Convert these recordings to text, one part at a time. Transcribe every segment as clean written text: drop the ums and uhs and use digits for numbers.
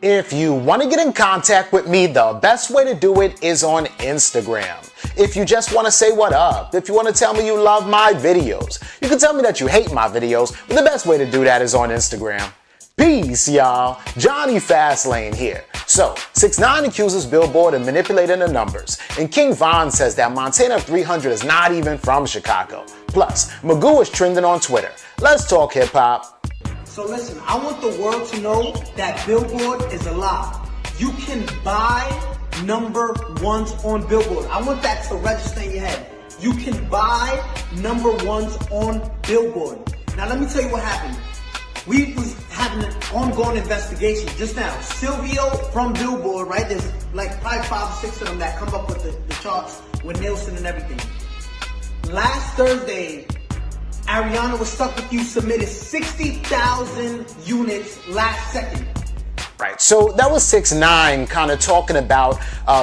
If you want to get in contact with me, the best way to do it is on Instagram. If you just want to say what up, if you want to tell me you love my videos, you can tell me that you hate my videos, but the best way to do that is on Instagram. Peace, y'all. Jonny Fastlane here. So, 6ix9ine accuses Billboard of manipulating the numbers, and King Von says that Montana 300 is not even from Chicago. Plus, Magoo is trending on Twitter. Let's talk hip-hop. So listen, I want the world to know that Billboard is a lie. You can buy number ones on Billboard. I want that to register in your head. You can buy number ones on Billboard. Now let me tell you what happened. We was having an ongoing investigation just now. Silvio from Billboard, right? There's like probably 5 or 6 of them that come up with the charts with Nielsen and everything. Last Thursday, Arianna Was Stuck With You submitted 60,000 units last second. Right, so that was 6ix9ine kind of talking about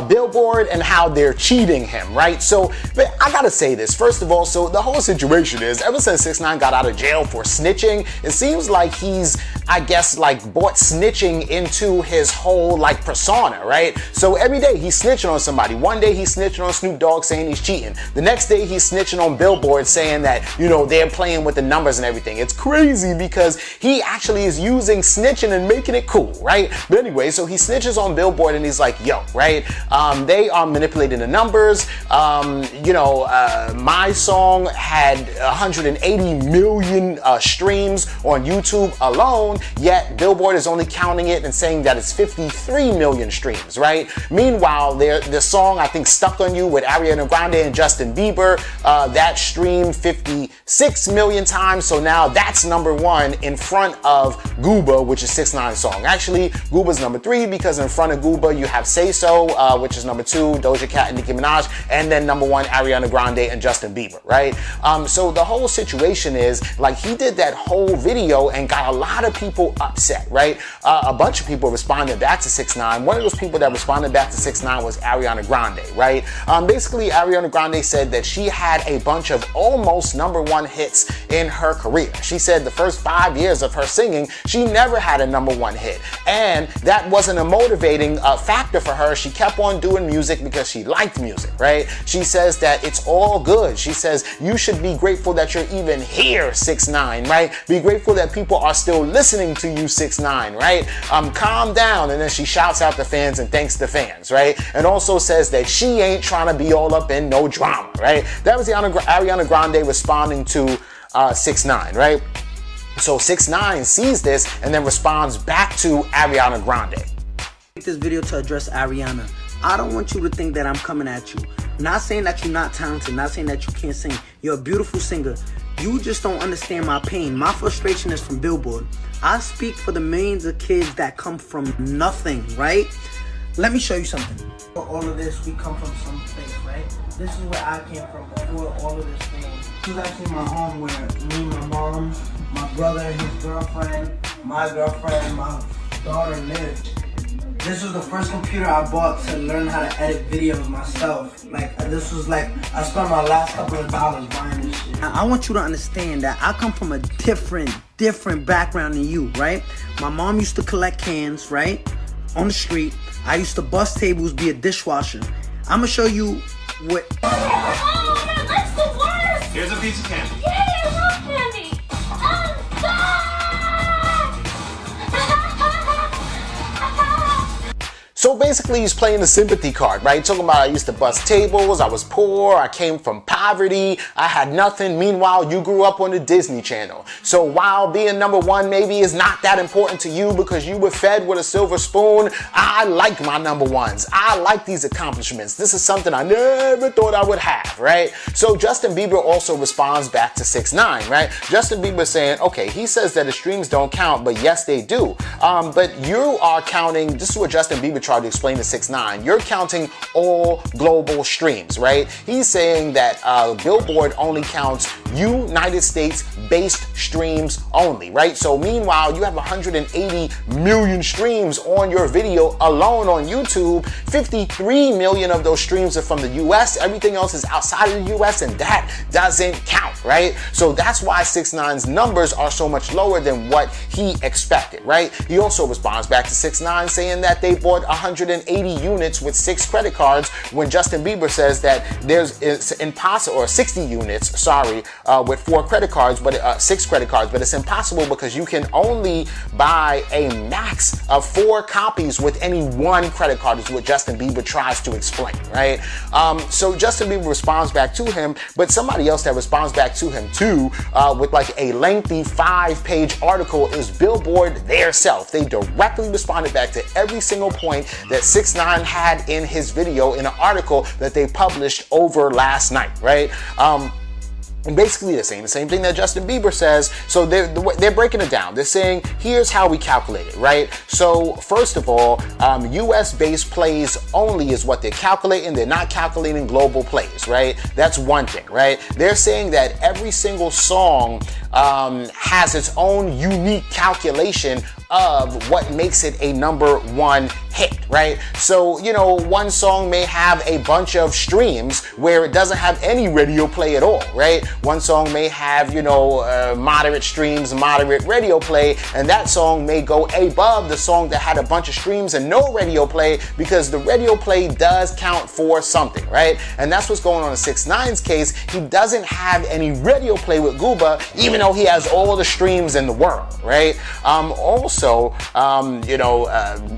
Billboard and how they're cheating him, right? So, but I gotta say this, first of all, so the whole situation is, ever since 6ix9ine got out of jail for snitching, it seems like he's, I guess, like, brought snitching into his whole, like, persona, right? So every day he's snitching on somebody. One day he's snitching on Snoop Dogg saying he's cheating. The next day he's snitching on Billboard saying that, you know, they're playing with the numbers and everything. It's crazy because he actually is using snitching and making it cool, right? But anyway, so he snitches on Billboard and he's like, yo, right? They are manipulating the numbers. My song had 180 million streams on YouTube alone, yet Billboard is only counting it and saying that it's 53 million streams, right? Meanwhile, the song, I think, Stuck On You with Arianna Grande and Justin Bieber, that streamed 56 million times, so now that's number 1 in front of Gooba, which is 6ix9ine's song. Actually, Gooba's number 3 because in front of Gooba you have Say So, which is number 2, Doja Cat and Nicki Minaj, and then number 1, Ariana Grande and Justin Bieber, right? So the whole situation is, like, he did that whole video and got a lot of people upset, right? A bunch of people responded back to 6ix9ine. One of those people that responded back to 6ix9ine was Ariana Grande, right? Basically, Ariana Grande said that she had a bunch of almost number 1 hits in her career. She said the first 5 years of her singing, she never had a number 1 hit. And that wasn't a motivating factor for her. She kept on doing music because she liked music, right? She says that it's all good. She says you should be grateful that you're even here, 6ix9ine, right? Be grateful that people are still listening to you, 6ix9ine, right? Calm down. And then she shouts out the fans and thanks the fans, right? And also says that she ain't trying to be all up in no drama, right? That was Ariana Grande responding to 6ix9ine, right? So 6ix9ine sees this and then responds back to Ariana Grande. This video to address Ariana. I don't want you to think that I'm coming at you. Not saying that you're not talented, not saying that you can't sing. You're a beautiful singer. You just don't understand my pain. My frustration is from Billboard. I speak for the millions of kids that come from nothing, right? Let me show you something. For all of this, we come from some place, right? This is where I came from before all of this thing. This is actually my home where me, my mom, my brother, his girlfriend, my girlfriend, my daughter lived. This was the first computer I bought to learn how to edit videos myself. Like, this was like, I spent my last couple of dollars buying this shit. I want you to understand that I come from a different background than you, right? My mom used to collect cans, right? On the street. I used to bust tables, be a dishwasher. I'm gonna show you what... Oh, that's the worst! Here's a piece of candy. Yay, I love candy! So basically he's playing the sympathy card, right? Talking about I used to bust tables, I was poor, I came from poverty, I had nothing. Meanwhile, you grew up on the Disney Channel. So while being number 1 maybe is not that important to you because you were fed with a silver spoon, I like my number 1s. I like these accomplishments. This is something I never thought I would have, right? So Justin Bieber also responds back to 6ix9ine, right? Justin Bieber saying, okay, he says that the streams don't count, but yes, they do. But you are counting, this is what Justin Bieber tried to explain to 6ix9ine, you're counting all global streams, right? He's saying that Billboard only counts United States-based streams only, right? So meanwhile, you have 180 million streams on your video alone on YouTube. 53 million of those streams are from the US. Everything else is outside of the US, and that doesn't count, right? So that's why 6ix9ine's numbers are so much lower than what he expected, right? He also responds back to 6ix9ine saying that they bought 180 units with 6 credit cards, when Justin Bieber says that it's impossible, or 60 units, sorry, with 4 credit cards, but 6 credit cards, but it's impossible because you can only buy a max of 4 copies with any 1 credit card, is what Justin Bieber tries to explain, right? So Justin Bieber responds back to him, but somebody else that responds back to him too, with like a lengthy 5-page article, is Billboard theirself. They directly responded back to every single point that 6ix9ine had in his video in an article that they published over last night, right? And basically they're saying the same thing that Justin Bieber says. So they're breaking it down. They're saying, here's how we calculate it, right? So first of all, US-based plays only is what they're calculating. They're not calculating global plays, right? That's one thing, right? They're saying that every single song has its own unique calculation of what makes it a #1 hit, right? So, you know, one song may have a bunch of streams where it doesn't have any radio play at all, right? One song may have, you know, moderate streams, moderate radio play, and that song may go above the song that had a bunch of streams and no radio play, because the radio play does count for something, right? And that's what's going on in 6ix9ine's case. He doesn't have any radio play with Gooba, even though he has all the streams in the world, right? Also, you know,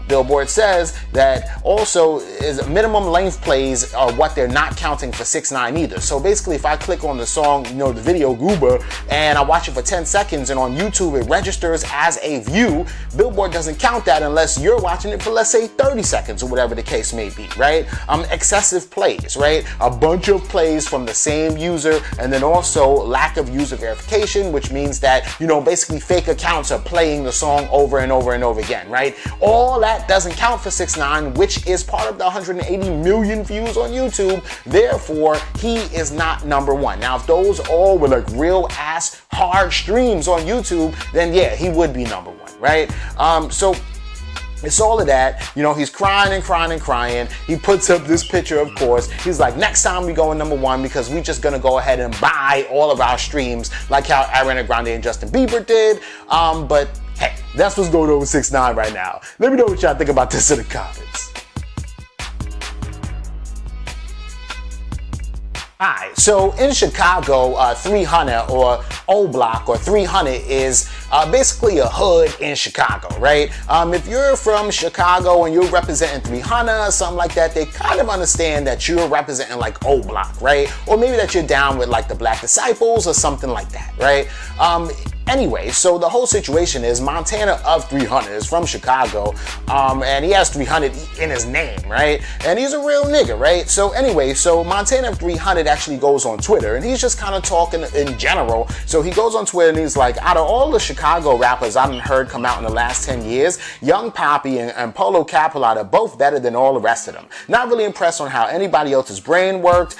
Billboard says that also is minimum length plays are what they're not counting for 6ix9ine either. So basically, if I click on the song, you know, the video Gooba, and I watch it for 10 seconds, and on YouTube it registers as a view, Billboard doesn't count that unless you're watching it for, let's say, 30 seconds or whatever the case may be, right? Excessive plays, right? A bunch of plays from the same user, and then also lack of user verification, which means that, you know, basically fake accounts are playing the song over and over and over again, right? All that doesn't count for 6ix9ine, which is part of the 180 million views on YouTube. Therefore, he is not #1. Now, if those all were like real ass hard streams on YouTube, then yeah, he would be #1, right? So it's all of that. You know, he's crying and crying and crying. He puts up this picture, of course. He's like, next time we go in #1 because we're just gonna go ahead and buy all of our streams, like how Arianna Grande and Justin Bieber did. But hey, that's what's going on with 6ix9ine right now. Let me know what y'all think about this in the comments. Alright, so in Chicago, 300 or O Block or 300 is basically a hood in Chicago, right? If you're from Chicago and you're representing 300 or something like that, they kind of understand that you're representing like O Block, right? Or maybe that you're down with like the Black Disciples or something like that, right? Anyway, so the whole situation is Montana of 300 is from Chicago, and he has 300 in his name, right? And he's a real nigga, right? So anyway, so Montana of 300 actually goes on Twitter, and he's just kind of talking in general. So he goes on Twitter and he's like, out of all the Chicago rappers I've heard come out in the last 10 years, Young Poppy and Polo Capital are both better than all the rest of them. Not really impressed on how anybody else's brain worked.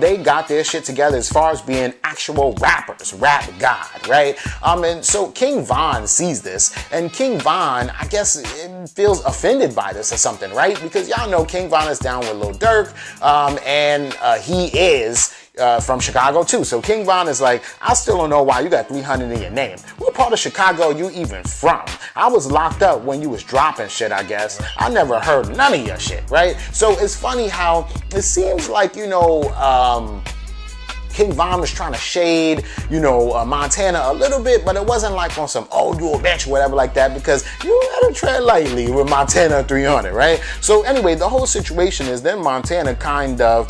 They got their shit together as far as being actual rappers, rap god, right? And so King Von sees this, and King Von, I guess, feels offended by this or something, right? Because y'all know King Von is down with Lil Durk, and he is from Chicago too. So King Von is like, I still don't know why you got 300 in your name. What part of Chicago you even from? I was locked up when you was dropping shit, I guess. I never heard none of your shit, right? So it's funny how it seems like, you know, King Von was trying to shade, you know, Montana a little bit, but it wasn't like on some, oh, you a bitch, whatever like that, because you gotta tread lightly with Montana 300, right? So anyway, the whole situation is then Montana kind of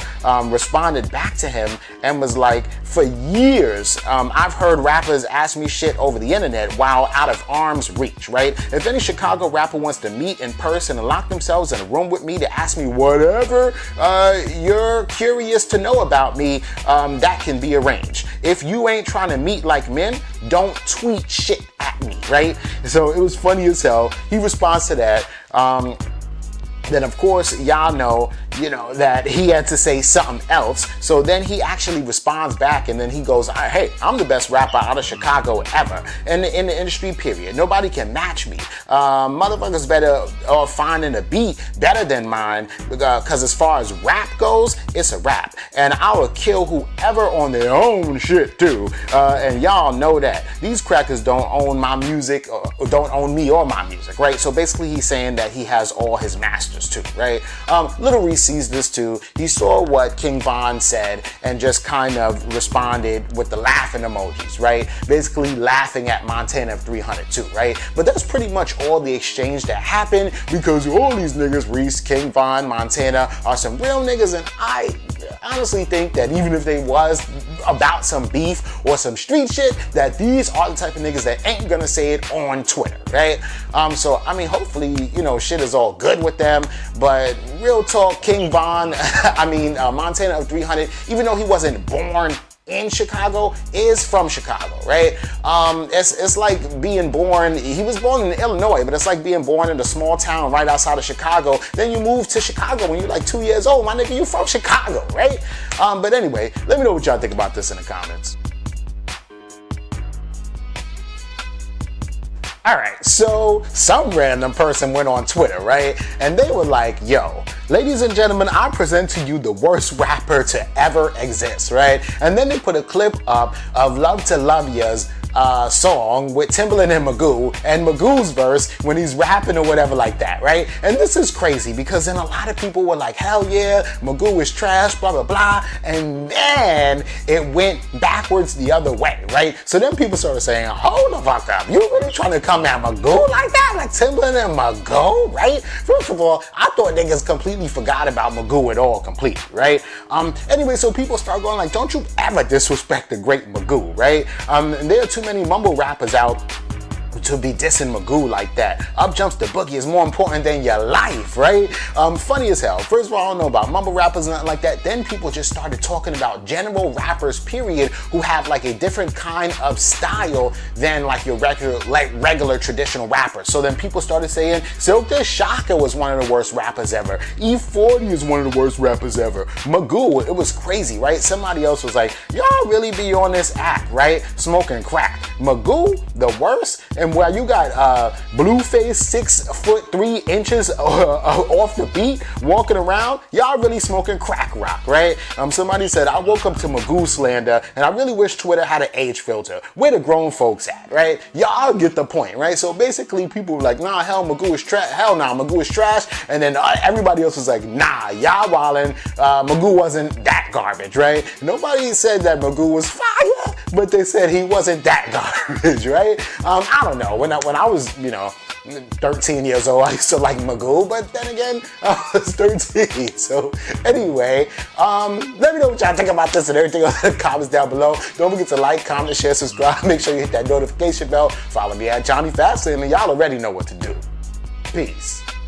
responded back to him and was like, for years, I've heard rappers ask me shit over the internet while out of arm's reach, right? If any Chicago rapper wants to meet in person and lock themselves in a room with me to ask me whatever you're curious to know about me, that can be arranged. If you ain't trying to meet like men, don't tweet shit at me, right? So it was funny as hell. He responds to that. Then of course, y'all know you know, that he had to say something else. So then he actually responds back, and then he goes, hey, I'm the best rapper out of Chicago ever in the industry, period. Nobody can match me. Motherfuckers better finding a beat better than mine, because as far as rap goes, it's a rap. And I will kill whoever on their own shit too. And y'all know that. These crackers don't own my music, or don't own me or my music, right? So basically he's saying that he has all his masters too, right? Little Reese sees this too. He saw what King Von said and just kind of responded with the laughing emojis, right? Basically laughing at Montana of 300 too, right? But that's pretty much all the exchange that happened, because all these niggas, Reese, King Von, Montana, are some real niggas, and I honestly think that even if they was about some beef or some street shit, that these are the type of niggas that ain't gonna say it on Twitter, right? So I mean, hopefully, you know, shit is all good with them. But real talk, King Von, I mean, Montana of 300, even though he wasn't born in Chicago, is from Chicago, right? It's like being born, he was born in Illinois, but it's like being born in a small town right outside of Chicago. Then you move to Chicago when you're like 2 years old. My nigga, you from Chicago, right? But anyway, let me know what y'all think about this in the comments. Alright, so some random person went on Twitter, right? And they were like, yo, ladies and gentlemen, I present to you the worst rapper to ever exist, right? And then they put a clip up of Love to Love Ya's song with Timbaland and Magoo, and Magoo's verse when he's rapping or whatever like that, right? And this is crazy because then a lot of people were like, hell yeah, Magoo is trash, blah, blah, blah. And then it went backwards the other way, right? So then people started saying, hold the fuck up. You really trying to come at Magoo like that? Like Timbaland and Magoo, right? First of all, I thought niggas completely forgot about Magoo at all completely, right? Anyway, so people start going like, don't you ever disrespect the great Magoo, right? And there are too many mumble rappers out to be dissing Magoo like that. Up jumps the boogie is more important than your life, right? Funny as hell. First of all, I don't know about mumble rappers and nothing like that. Then people just started talking about general rappers, period, who have like a different kind of style than like your regular traditional rappers. So then people started saying Silk the Shocker was one of the worst rappers ever. E40 is one of the worst rappers ever. Magoo, it was crazy, right? Somebody else was like, y'all really be on this act, right? Smoking crack. Magoo, the worst? And where you got Blueface 6'3" off the beat, walking around, y'all really smoking crack rock, right? Somebody said, I woke up to Magoo slander, and I really wish Twitter had an age filter. Where the grown folks at, right? Y'all get the point, right? So basically, people were like, nah, hell, Magoo is trash. Hell, nah, Magoo is trash. And then everybody else was like, nah, y'all wildin'. Magoo wasn't that garbage, right? Nobody said that Magoo was fire, but they said he wasn't that garbage, right? I don't know. When I was, you know, 13 years old, I used to like Magoo, but then again, I was 13. So anyway, let me know what y'all think about this and everything in the comments down below. Don't forget to like, comment, share, subscribe. Make sure you hit that notification bell. Follow me at Jonny Fastlane, and y'all already know what to do. Peace.